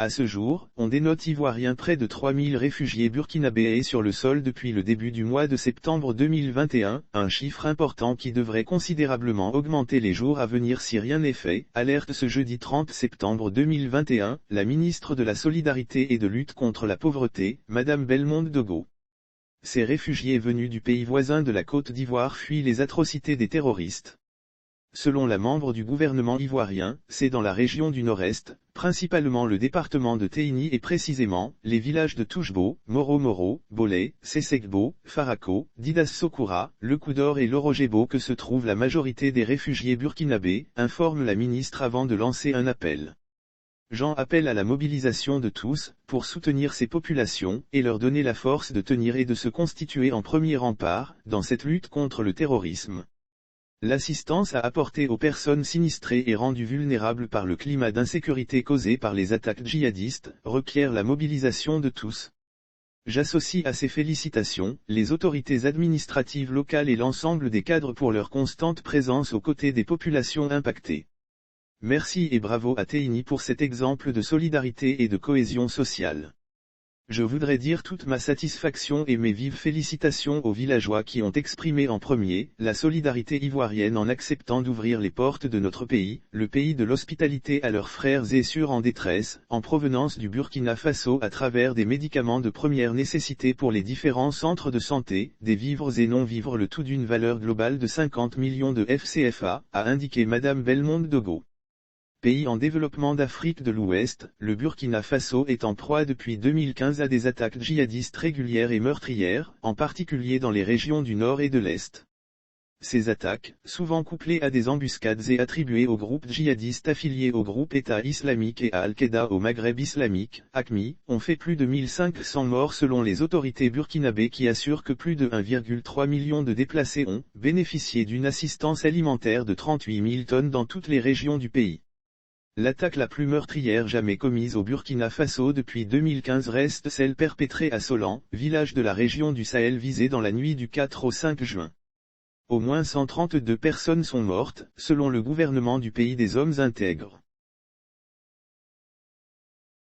À ce jour, on dénote ivoirien près de 3000 réfugiés burkinabés sur le sol depuis le début du mois de septembre 2021, un chiffre important qui devrait considérablement augmenter les jours à venir si rien n'est fait, alerte ce jeudi 30 septembre 2021, la ministre de la Solidarité et de lutte contre la pauvreté, Madame Bellemonde Dogo. Ces réfugiés venus du pays voisin de la Côte d'Ivoire fuient les atrocités des terroristes. Selon la membre du gouvernement ivoirien, c'est dans la région du Nord-Est, principalement le département de Teini et précisément, les villages de Touchebo, Moro-Moro, Bolé, Sessekbo, Farako, Didas Sokura, Le Koudor et Lorogebo que se trouve la majorité des réfugiés burkinabés, informe la ministre avant de lancer un appel. J'en appelle à la mobilisation de tous, pour soutenir ces populations, et leur donner la force de tenir et de se constituer en premier rempart, dans cette lutte contre le terrorisme. L'assistance à apporter aux personnes sinistrées et rendues vulnérables par le climat d'insécurité causé par les attaques djihadistes, requiert la mobilisation de tous. J'associe à ces félicitations, les autorités administratives locales et l'ensemble des cadres pour leur constante présence aux côtés des populations impactées. Merci et bravo à Teini pour cet exemple de solidarité et de cohésion sociale. Je voudrais dire toute ma satisfaction et mes vives félicitations aux villageois qui ont exprimé en premier la solidarité ivoirienne en acceptant d'ouvrir les portes de notre pays, le pays de l'hospitalité à leurs frères et sœurs en détresse, en provenance du Burkina Faso à travers des médicaments de première nécessité pour les différents centres de santé, des vivres et non-vivres, le tout d'une valeur globale de 50 millions de FCFA, a indiqué Madame Bellemonde Dogo. Pays en développement d'Afrique de l'Ouest, le Burkina Faso est en proie depuis 2015 à des attaques djihadistes régulières et meurtrières, en particulier dans les régions du Nord et de l'Est. Ces attaques, souvent couplées à des embuscades et attribuées aux groupes djihadistes affiliés au groupe État islamique et à Al-Qaïda au Maghreb islamique, AQMI, ont fait plus de 1500 morts selon les autorités burkinabées qui assurent que plus de 1,3 million de déplacés ont bénéficié d'une assistance alimentaire de 38 000 tonnes dans toutes les régions du pays. L'attaque la plus meurtrière jamais commise au Burkina Faso depuis 2015 reste celle perpétrée à Solan, village de la région du Sahel visé dans la nuit du 4 au 5 juin. Au moins 132 personnes sont mortes, selon le gouvernement du pays des hommes intègres.